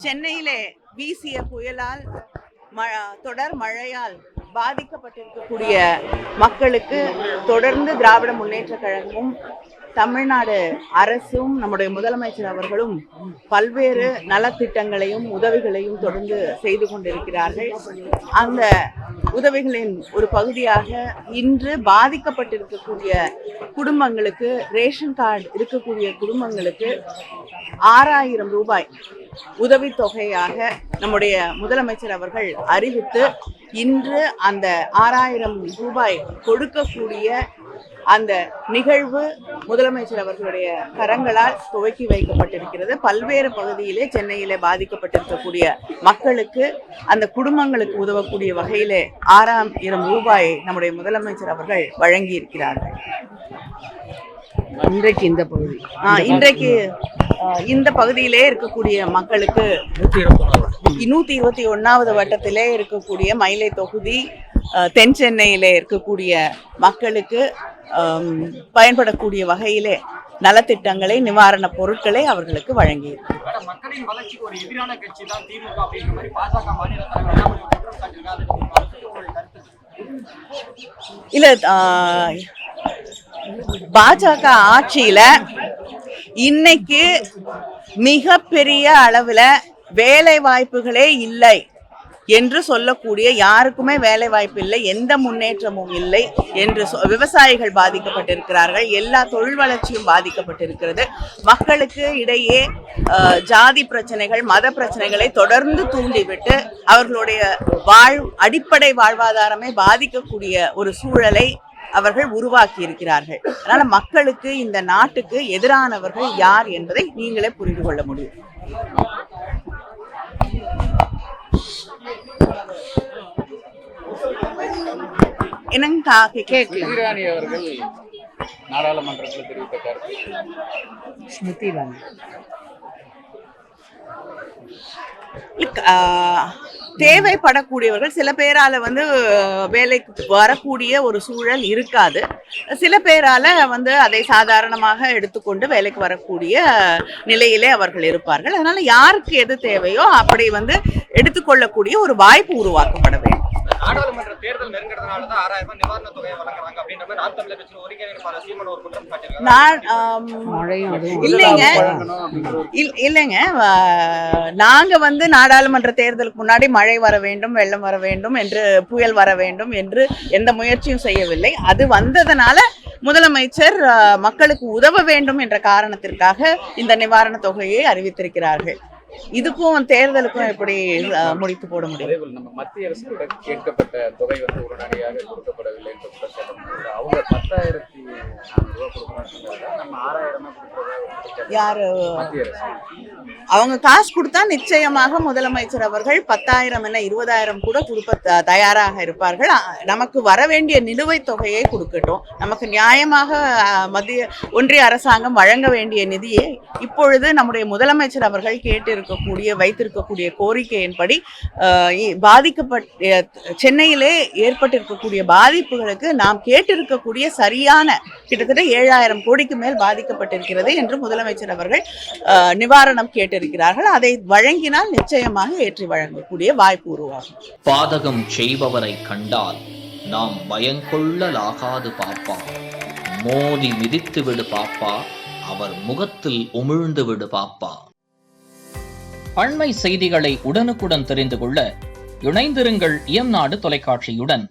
சென்னையிலே வீசிய புயலால் தொடர் மழையால் பாதிக்கப்பட்டிருக்கக்கூடிய மக்களுக்கு தொடர்ந்து திராவிட முன்னேற்ற கழகமும் தமிழ்நாடு அரசும் நம்முடைய முதலமைச்சர் அவர்களும் பல்வேறு நலத்திட்டங்களையும் உதவிகளையும் தொடர்ந்து செய்து கொண்டிருக்கிறார்கள். அந்த உதவிகளின் ஒரு பகுதியாக இன்று பாதிக்கப்பட்டிருக்கக்கூடிய குடும்பங்களுக்கு, ரேஷன் கார்டு இருக்கக்கூடிய குடும்பங்களுக்கு 6000 ரூபாய் உதவித்தொகையாக நம்முடைய முதலமைச்சர் அவர்கள் அறிவித்து இன்று அந்த 6000 ரூபாய் கொடுக்கக்கூடிய அந்த நிகழ்வு முதலமைச்சர் அவர்களுடைய கரங்களால் துவக்கி வைக்கப்பட்டிருக்கிறது. பல்வேறு பகுதியிலே சென்னையிலே பாதிக்கப்பட்டிருக்கக்கூடிய மக்களுக்கு, அந்த குடும்பங்களுக்கு உதவக்கூடிய வகையிலே 6000 ரூபாயை நம்முடைய முதலமைச்சர் அவர்கள் வழங்கி இருக்கிறார்கள். இன்றைக்கு இந்த பகுதியிலே இருக்கக்கூடிய மக்களுக்கு 121வது வட்டத்திலே இருக்கக்கூடிய மயிலை தொகுதி, தென் சென்னையிலே இருக்கக்கூடிய மக்களுக்கு பயன்படக்கூடிய வகையிலே நலத்திட்டங்களை, நிவாரண பொருட்களை அவர்களுக்கு வழங்கி இல்ல. பாஜக ஆட்சியில இன்னைக்கு மிகப்பெரிய அளவுல வேலை வாய்ப்புகளே இல்லை என்று சொல்லக்கூடிய, யாருக்குமே வேலை வாய்ப்பு இல்லை, எந்த முன்னேற்றமும் இல்லை என்று விவசாயிகள் பாதிக்கப்பட்டிருக்கிறார்கள். எல்லா தொழில் வளர்ச்சியும் பாதிக்கப்பட்டிருக்கிறது. மக்களுக்கு இடையே ஜாதி பிரச்சனைகள், மத பிரச்சனைகளை தொடர்ந்து தூண்டிவிட்டு அவர்களுடைய அடிப்படை வாழ்வாதாரமே பாதிக்கக்கூடிய ஒரு சூழலை அவர்கள் உருவாக்கி இருக்கிறார்கள். அதனால மக்களுக்கு, இந்த நாட்டுக்கு எதிரானவர்கள் யார் என்பதை நீங்களே புரிந்து கொள்ள முடியும். என்னங்க இராணி அவர்கள் நாடாளுமன்றத்தில் தெரிவித்த கருத்து, ஸ்மிருதி இராணி தேவைப்படக்கூடியவர்கள் சில பேரால வேலைக்கு வரக்கூடிய ஒரு சூழல் இருக்காது. சில பேரால அதை சாதாரணமாக எடுத்துக்கொண்டு வேலைக்கு வரக்கூடிய நிலையிலே அவர்கள் இருப்பார்கள். அதனால யாருக்கு எது தேவையோ அப்படி எடுத்துக்கொள்ளக்கூடிய ஒரு வாய்ப்பு உருவாக்கப்பட வேண்டும். நாடாளுமன்ற தேர்தல் நெருங்கிறதுனால தான் 6000 ரூபாய் நிவாரண தொகையை வழங்குறாங்க அப்படின்ற மாதிரி நாம் தமிழர் கட்சியின் ஒருங்கிணைப்பாளர் சீமான் ஒரு குற்றம் சாட்டியிருக்காங்க. இல்லைங்க, நாங்க நாடாளுமன்ற தேர்தலுக்கு முன்னாடி மழை வர வேண்டும், வெள்ளம் வர வேண்டும் என்று, புயல் வர வேண்டும் என்று எந்த முயற்சியும் செய்யவில்லை. அது வந்ததனால முதலமைச்சர் மக்களுக்கு உதவ வேண்டும் என்ற காரணத்திற்காக இந்த நிவாரண தொகையை அறிவித்திருக்கிறார்கள். இதுக்கும் தேர்தலுக்கும் எப்படி முடித்து போட முடியும்? நம்ம மத்திய அரசு கேட்கப்பட்ட தொகை உடனடியாக கொடுக்கப்படவில்லை என்று அவங்க 10,400 ரூபாய் கொடுக்கணும், நம்ம 6000 யாரு அவங்க காசு கொடுத்தா நிச்சயமாக முதலமைச்சர் அவர்கள் 10,000 என்ன 20,000 கூட கொடுக்க தயாராக இருப்பார்கள். நமக்கு வர வேண்டிய நிலுவைத் தொகையை கொடுக்கட்டும். நமக்கு நியாயமாக ஒன்றிய அரசாங்கம் வழங்க வேண்டிய நிதியை இப்பொழுது நம்முடைய முதலமைச்சர் அவர்கள் வைத்திருக்கக்கூடிய கோரிக்கையின்படி சென்னையிலே ஏற்பட்டிருக்கக்கூடிய பாதிப்புகளுக்கு நாம் கேட்டிருக்கக்கூடிய சரியான கிட்டத்தட்ட 7,000 கோடிக்கு மேல் பாதிக்கப்பட்டிருக்கிறது என்று முதலமைச்சர் அவர்கள் நிவாரணம் கேட்டிருக்கிறார்கள். அதை வழங்கினால் நிச்சயமாக ஏற்றி வழங்கக்கூடிய வாய்ப்பு உருவாகும். பாதகம் செய்பவரை கண்டால் நாம் பயங்கொள்ளலாகாது பாப்பா, மோதி மிதித்து விடு பாப்பா, அவர் முகத்தில் உமிழ்ந்து விடு பாப்பா. அண்மை செய்திகளை உடனுக்குடன் தெரிந்து கொள்ள இணைந்திருங்கள் இயம்நாடு தொலைக்காட்சியுடன்.